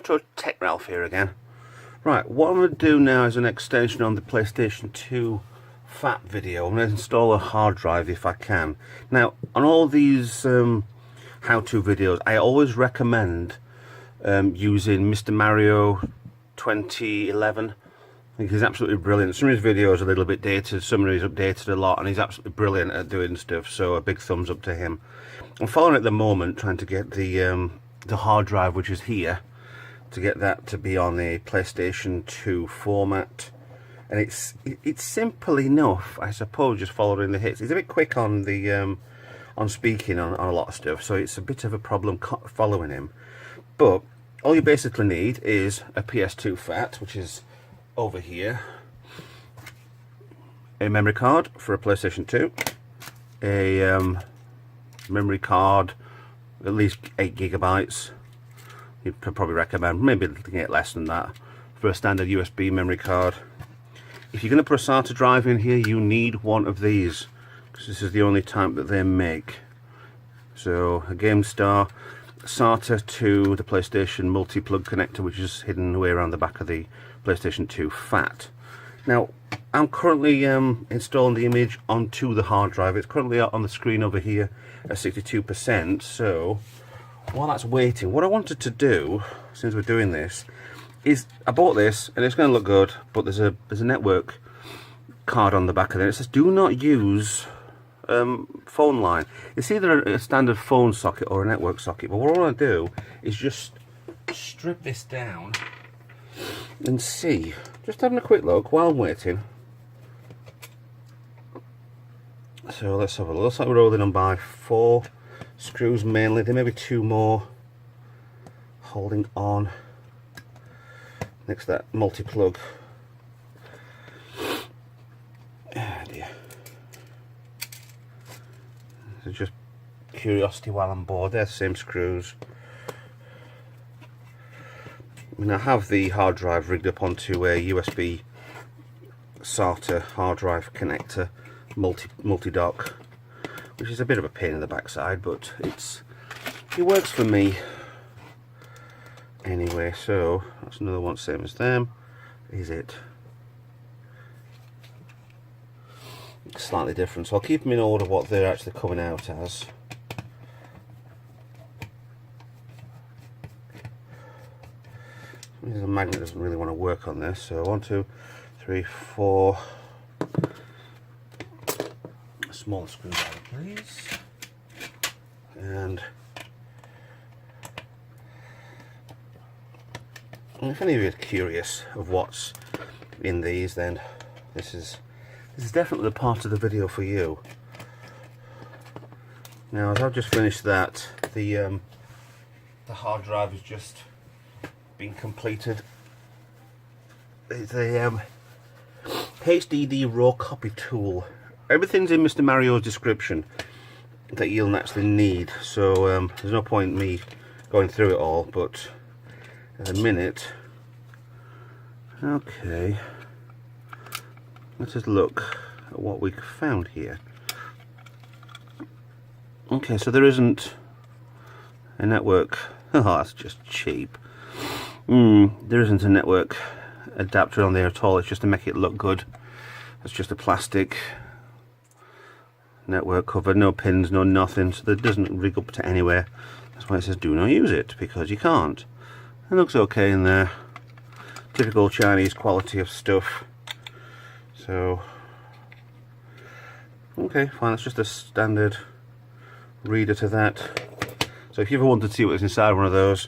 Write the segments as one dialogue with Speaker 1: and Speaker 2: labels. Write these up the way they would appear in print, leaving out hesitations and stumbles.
Speaker 1: Retro Tech Ralph here again. Right, what I'm going to do now is an extension on the PlayStation 2 FAT video. I'm going to install a hard drive if I can. Now, on all these how-to videos, I always recommend using Mr. Mario 2011. I think he's absolutely brilliant. Some of his videos are a little bit dated, some of he's updated a lot, and he's absolutely brilliant at doing stuff, so a big thumbs up to him. I'm following at the moment, trying to get the hard drive, which is here, to get that to be on a PlayStation 2 format. And it's simple enough, I suppose, just following the hits. He's a bit quick on the on speaking on a lot of stuff, so it's a bit of a problem following him. But all you basically need is a PS2 FAT, which is over here, a memory card for a PlayStation 2, a memory card at least 8 gigabytes. You'd probably recommend maybe get less than that for a standard USB memory card. If you're going to put a SATA drive in here, you need one of these, because this is the only type that they make. So a GameStar SATA to the PlayStation multi-plug connector, which is hidden away around the back of the PlayStation 2 FAT. Now, I'm currently installing the image onto the hard drive. It's currently on the screen over here at 62%. So while that's waiting, what I wanted to do, since we're doing this, is I bought this and it's going to look good, but there's a network card on the back of it. It says do not use phone line. It's either a standard phone socket or a network socket, but what I want to do is just strip this down and see. Just having a quick look while I'm waiting. So let's have a look. Looks like we're holding on by 4 screws mainly. There may be 2 more holding on next to that multi-plug. Ah dear. This is just curiosity while I'm bored. They're the same screws. I mean, I have the hard drive rigged up onto a USB SATA hard drive connector multi-dock, which is a bit of a pain in the backside, but it works for me anyway. So that's another one, same as them. Is it slightly different? So I'll keep them in order what they're actually coming out as. The magnet doesn't really want to work on this, so 1, 2, 3, 4. A small screwdriver, please. And if any of you are curious of what's in these, then this is definitely the part of the video for you. Now, as I've just finished that, the hard drive is just been completed. It's a HDD raw copy tool. Everything's in Mr. Mario's description that you'll actually need, so there's no point in me going through it all, but at the minute, okay, let's just look at what we found here. Okay, so there isn't a network. Oh, that's just cheap. There isn't a network adapter on there at all. It's just to make it look good. It's just a plastic network cover, no pins, no nothing, so that doesn't rig up to anywhere. That's why it says do not use it, because you can't. It looks okay in there. Typical Chinese quality of stuff. So okay, fine, it's just a standard reader to that. So if you ever wanted to see what's inside one of those,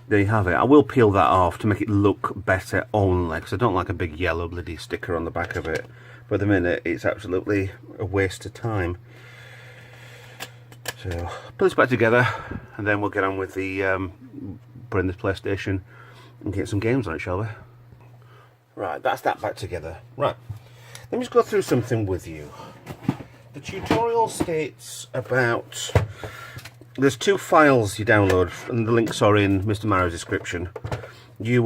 Speaker 1: there you have it. I will peel that off to make it look better only, because I don't like a big yellow bloody sticker on the back of it. For the minute, it's absolutely a waste of time. So put this back together, and then we'll get on with the putting this PlayStation and get some games on it, shall we? Right, that's that back together. Right, let me just go through something with you. The tutorial states about there's 2 files you download, and the links are in Mr. Mario's description. You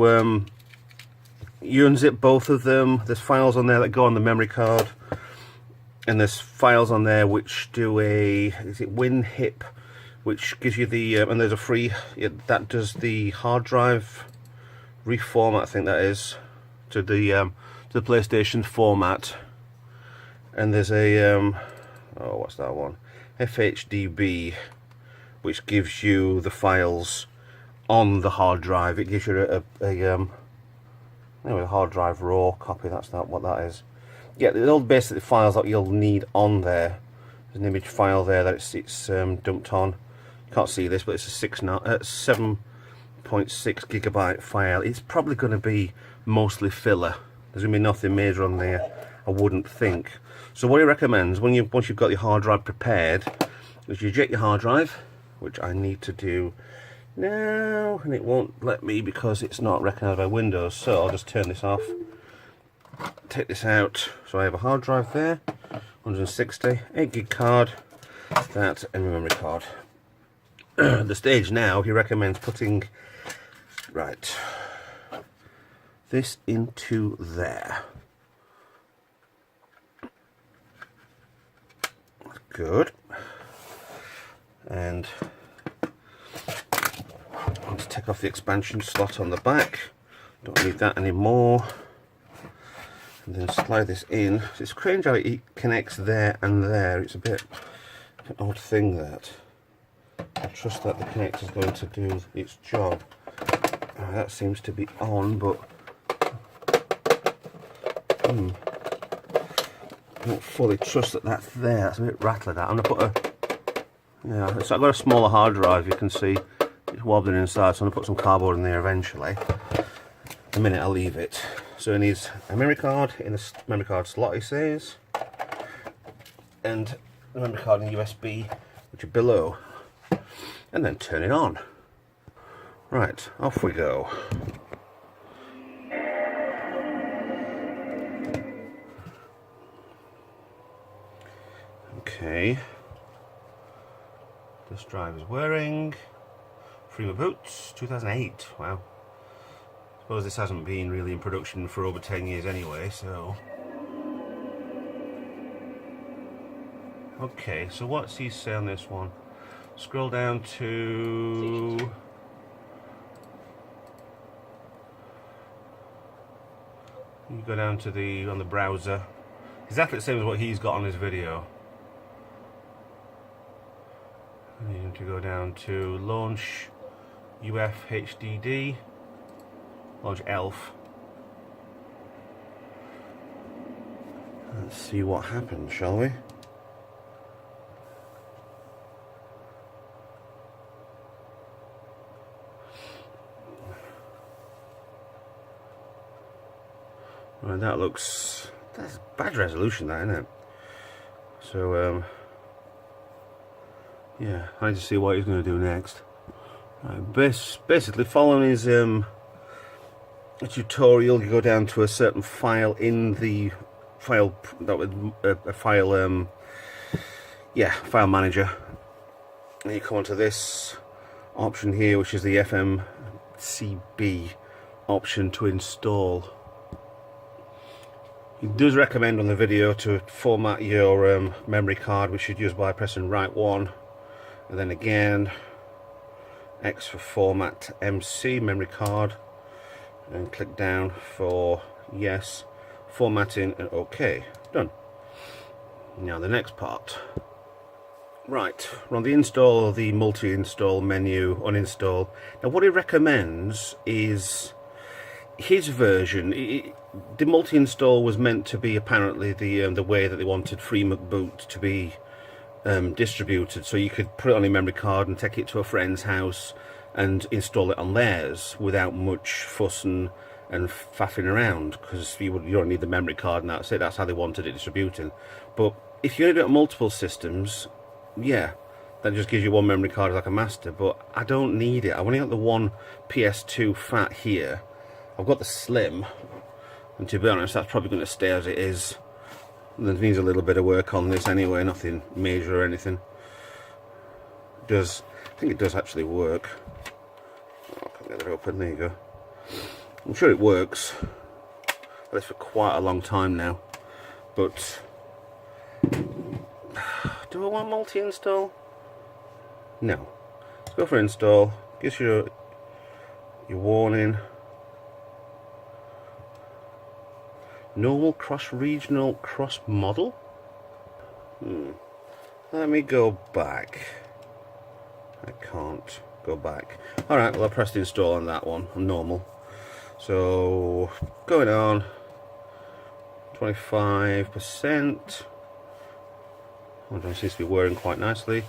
Speaker 1: unzip both of them. There's files on there that go on the memory card, and there's files on there which do is it WinHip, which gives you the and there's a free that does the hard drive reformat, I think that is, to the PlayStation format. And there's a oh, what's that one? FHDB, which gives you the files on the hard drive. It gives you anyway, a hard drive raw copy. That's not what that is. Yeah, they're all basically files that you'll need on there. There's an image file there that it's dumped on. You can't see this, but it's a 7.6 gigabyte file. It's probably going to be mostly filler. There's going to be nothing major on there, I wouldn't think. So what he recommends, once you've got your hard drive prepared, is you eject your hard drive, which I need to do now, and it won't let me because it's not recognised by Windows. So I'll just turn this off, take this out. So I have a hard drive there, 160, 8 gig card, that, and a memory card. The stage now, he recommends putting this into there. Good. And I'll just take off the expansion slot on the back. Don't need that anymore. And then slide this in. It's strange how it connects there and there. It's a bit of an odd thing that. I trust that the connector is going to do its job. That seems to be on, but I don't fully trust that that's there. That's a bit rattly. That I'm gonna put a so I've got a smaller hard drive. You can see it's wobbling inside, so I'm gonna put some cardboard in there eventually. The minute I leave it. So it needs a memory card in the memory card slot, he says, and the memory card in USB, which are below. And then turn it on. Right, off we go. Okay. This drive is wearing Freema boots, 2008. Wow. Suppose this hasn't been really in production for over 10 years anyway, so. Okay, so what's he say on this one? Scroll down to you go down to on the browser, exactly the same as what he's got on his video. And you need to go down to launch UFHDD, launch ELF. Let's see what happens, shall we? Right, that's bad resolution, that, isn't it? So yeah, I need to see what he's going to do next. Basically, following his tutorial, you go down to a certain file in the file file manager, and you come onto this option here, which is the FMCB option to install. He does recommend on the video to format your memory card, which you use by pressing right one, and then again X for format MC memory card, and click down for yes, formatting, and OK. Done. Now the next part. Right, we're on the install, the multi-install menu, uninstall. Now what he recommends is his version. The multi-install was meant to be apparently the way that they wanted Freema boot to be distributed, so you could put it on a memory card and take it to a friend's house and install it on theirs without much fussing and faffing around, because you don't need the memory card and that's it. That's how they wanted it distributing. But if you're going to do it on multiple systems, yeah, that just gives you one memory card as like a master, but I don't need it. I've only got the one PS2 FAT here. I've got the Slim, and to be honest, that's probably going to stay as it is. There needs a little bit of work on this anyway, nothing major or anything. I think it does actually work. Oh, I can't get it open, there you go. I'm sure it works. I've had this for quite a long time now. But do I want multi-install? No. Let's go for install. Gives you your warning. Normal, cross-regional, cross-model? Let me go back. I can't go back. Alright, well I pressed install on that one, on normal. So, going on, 25%. Well, it seems to be whirring quite nicely.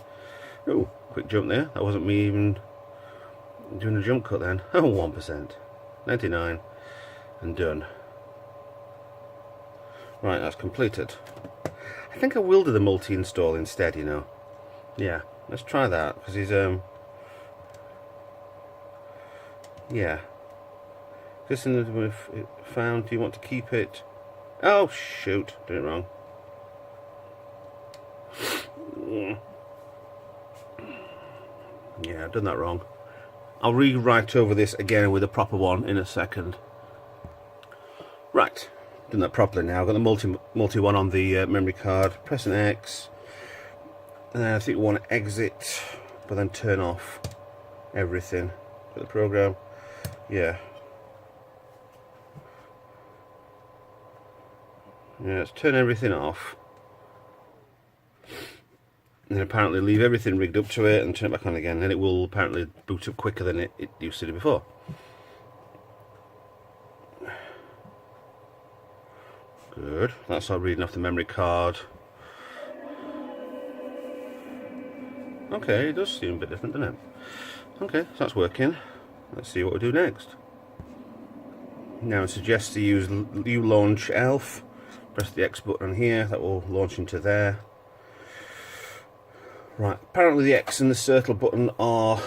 Speaker 1: Oh, quick jump there. That wasn't me even doing a jump cut then. Oh, 1%. 99. And done. Right, that's completed. I think I will do the multi-install instead, you know. Yeah, let's try that, because he's, yeah. This in we've found, do you want to keep it? Oh, shoot, did it wrong. Yeah, I've done that wrong. I'll rewrite over this again with a proper one in a second. Right, done that properly now. I've got the multi one on the memory card. Press an X. And then I think we want to exit, but then turn off everything for the program. Yeah. Yeah, let's turn everything off. And then apparently leave everything rigged up to it and turn it back on again. Then it will apparently boot up quicker than it used to do before. Good. That's all reading off the memory card. Okay, it does seem a bit different, doesn't it? Okay, so that's working. Let's see what we do next. Now it suggests to use launch ELF. Press the X button on here, that will launch into there. Right, apparently the X and the circle button are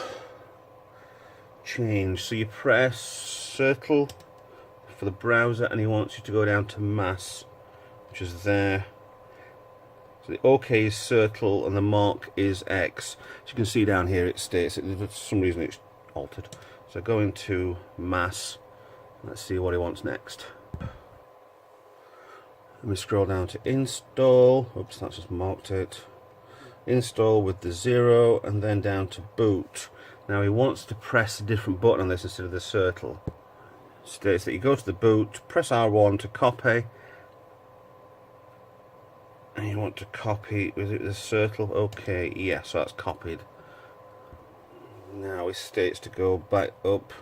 Speaker 1: changed. So you press circle for the browser and he wants you to go down to mass, which is there. So the OK is circle and the mark is X. As you can see down here it states it, for some reason it's altered. So go into mass, let's see what he wants next. Let me scroll down to install. Oops, that's just marked it. Install with the 0 and then down to boot. Now he wants to press a different button on this instead of the circle. It states that you go to the boot, press R1 to copy, and you want to copy, was it the circle? Okay, yes, so that's copied. Now it states to go back up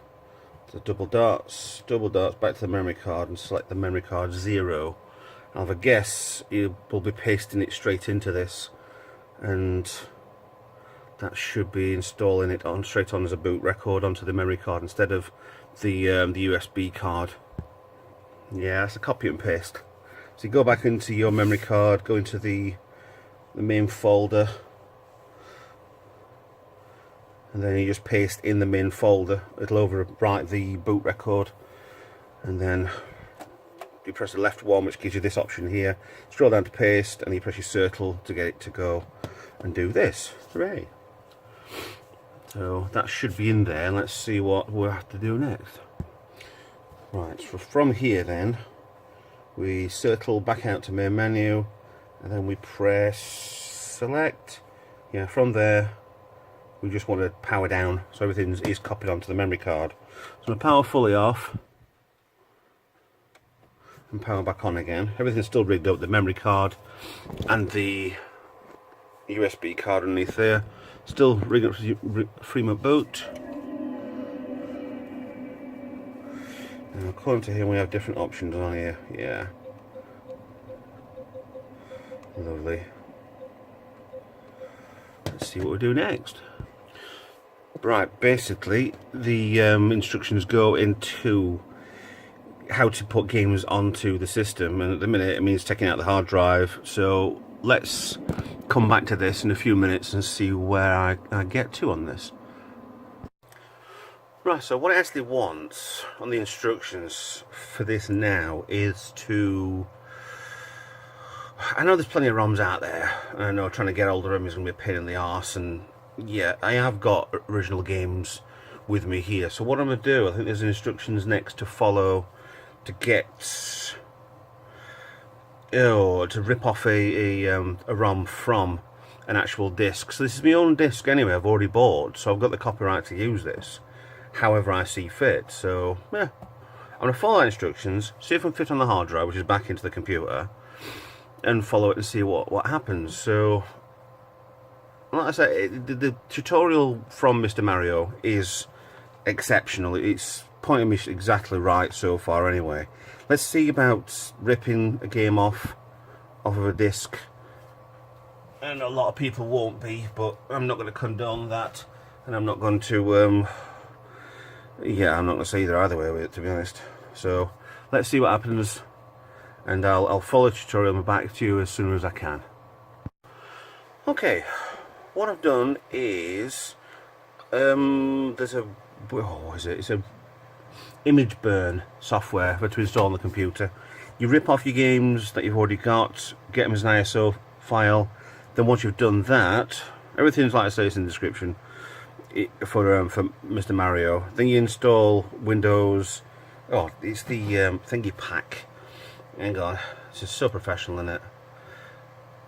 Speaker 1: to double dots, back to the memory card and select the memory card 0. I have a guess you will be pasting it straight into this, and that should be installing it on straight on as a boot record onto the memory card instead of the USB card. Yeah, that's a copy and paste. So you go back into your memory card, go into the main folder, and then you just paste in the main folder. It'll overwrite the boot record, and then you press the left one, which gives you this option here. Scroll down to paste, and you press your circle to get it to go and do this. Hooray! So that should be in there. Let's see what we'll have to do next. Right, so from here then, we circle back out to main menu, and then we press select. Yeah, from there, we just want to power down, so everything is copied onto the memory card. So I'm going to power fully off, and power back on again. Everything's still rigged up, the memory card and the USB card underneath there. Still rigged up for remote boot. Now, according to him, we have different options on here. Yeah. Lovely. Let's see what we do next. Right, basically, the instructions go into how to put games onto the system, and at the minute it means taking out the hard drive. So let's come back to this in a few minutes and see where I get to on this. Right, so what it actually wants on the instructions for this now is to... I know there's plenty of ROMs out there, and I know trying to get hold of them is going to be a pain in the arse, and yeah, I have got original games with me here. So what I'm going to do, I think there's instructions next to follow to get... to rip off a ROM from an actual disc. So this is my own disc anyway, I've already bought, so I've got the copyright to use this however I see fit. So yeah, I'm going to follow instructions, see if I can fit on the hard drive, which is back into the computer, and follow it and see what happens. So, like I said, the tutorial from Mr. Mario is exceptional. It's pointing me exactly right so far anyway. Let's see about ripping a game off of a disc. And a lot of people won't be, but I'm not going to condone that. And I'm not going to, yeah, I'm not going to say either way with it, to be honest. So, let's see what happens. And I'll follow the tutorial and back to you as soon as I can. Okay, what I've done is, there's a, what is it? It's a image burn software to install on the computer. You rip off your games that you've already got, get them as an ISO file. Then once you've done that, everything's like I say, it's in the description for Mr. Mario. Then you install Windows. Oh, it's the thingy pack. Hang on, this is so professional, isn't it?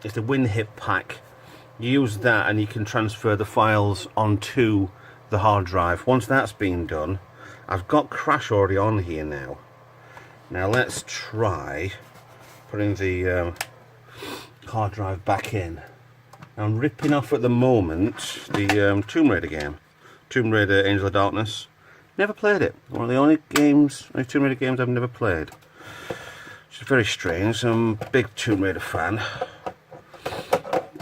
Speaker 1: It's the WinHip pack. You use that and you can transfer the files onto the hard drive. Once that's been done, I've got Crash already on here now. Now let's try putting the hard drive back in. I'm ripping off at the moment the Tomb Raider game. Tomb Raider Angel of Darkness. Never played it. One of the only Tomb Raider games I've never played. Which is very strange. I'm a big Tomb Raider fan.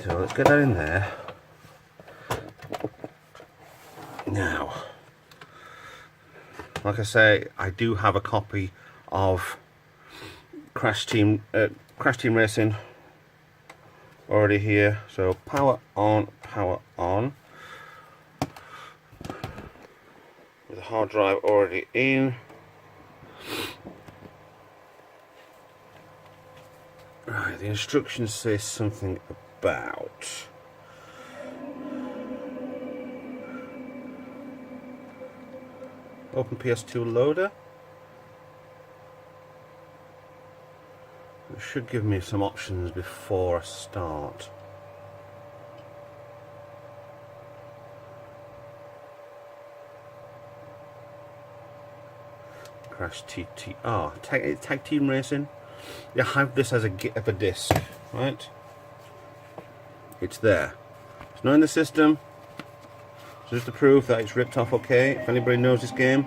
Speaker 1: So let's get that in there. Now, like I say, I do have a copy of Crash Team Racing already here. So power on, with the hard drive already in. Right, the instructions say something about open PS2 loader. It should give me some options before I start. Crash TTR, Tag Team Racing. You have this as a disc, right? It's there. It's not in the system. So just to prove that it's ripped off okay, if anybody knows this game.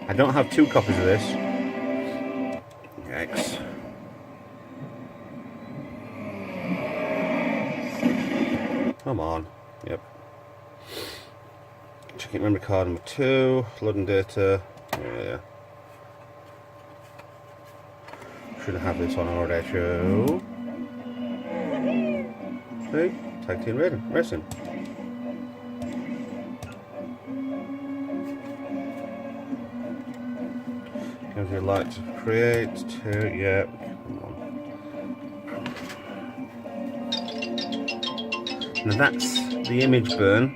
Speaker 1: I don't have two copies of this. Yikes. Come on. Yep. Checking memory card number 2, loading data. Yeah. Should have this on already. Show. See? Tag Team Racing. Gives you a light to create. Yeah. Come on. Now that's the image burn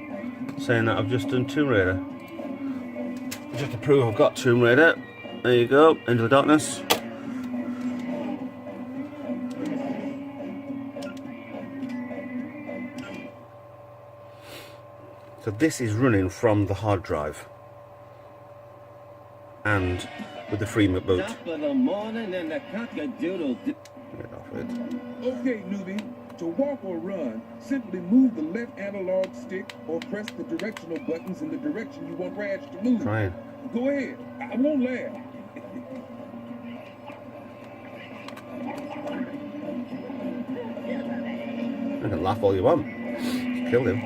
Speaker 1: saying that I've just done Tomb Raider. Just to prove I've got Tomb Raider. There you go. Into the Darkness. So this is running from the hard drive and with the free boot. Get off it.
Speaker 2: Okay, newbie. To walk or run, simply move the left analog stick or press the directional buttons in the direction you want Raj to move.
Speaker 1: Try it.
Speaker 2: Go ahead. I won't laugh.
Speaker 1: I can laugh all you want. Just kill him.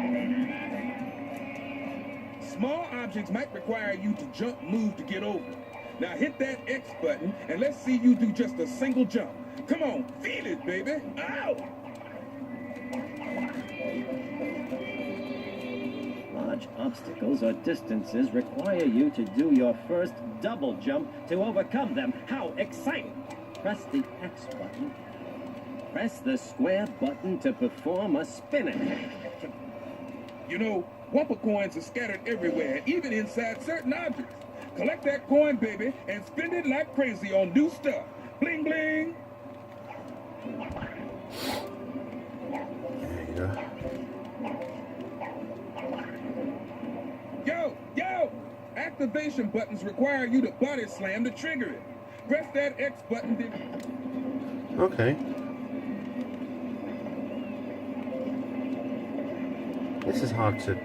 Speaker 2: Small objects might require you to jump move to get over. Now hit that X button and let's see you do just a single jump. Come on, feel it, baby. Ow!
Speaker 3: Large obstacles or distances require you to do your first double jump to overcome them. How exciting! Press the X button. Press the square button to perform a spinning.
Speaker 2: You know, Wumpa coins are scattered everywhere, even inside certain objects. Collect that coin, baby, and spend it like crazy on new stuff. Bling, bling.
Speaker 1: There you go.
Speaker 2: Yo, activation buttons require you to body slam to trigger it. Press that X button, then...
Speaker 1: Okay. This is hard to...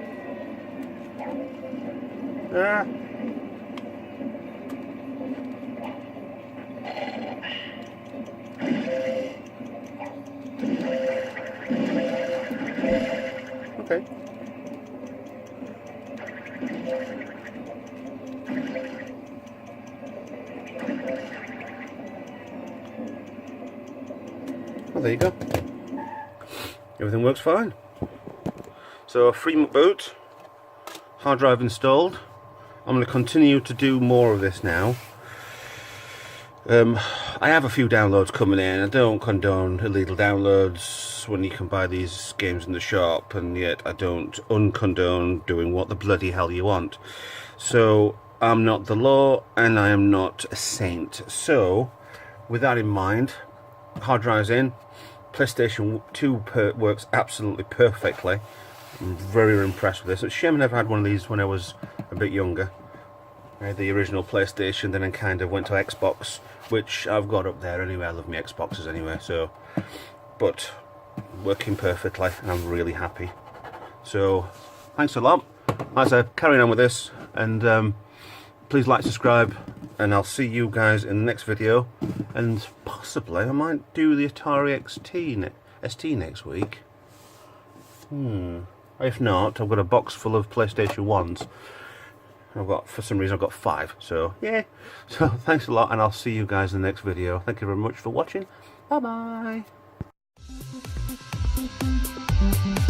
Speaker 1: Ah. Okay. Well, there you go. Everything works fine. So, free boot, hard drive installed. I'm going to continue to do more of this now. I have a few downloads coming in. I don't condone illegal downloads when you can buy these games in the shop, and yet I don't uncondone doing what the bloody hell you want. So, I'm not the law, and I am not a saint. So, with that in mind, hard drive's in. PlayStation 2 works absolutely perfectly. I'm very impressed with this. It's a shame I never had one of these when I was a bit younger. I had the original PlayStation, then I kind of went to Xbox, which I've got up there anyway. I love my Xboxes anyway, so... But, working perfectly, and I'm really happy. So, thanks a lot. As I carry on with this, and please like, subscribe, and I'll see you guys in the next video. And possibly I might do the Atari ST next week. If not, I've got a box full of PlayStation 1s. For some reason I've got 5, so yeah. So thanks a lot, and I'll see you guys in the next video. Thank you very much for watching. Bye bye.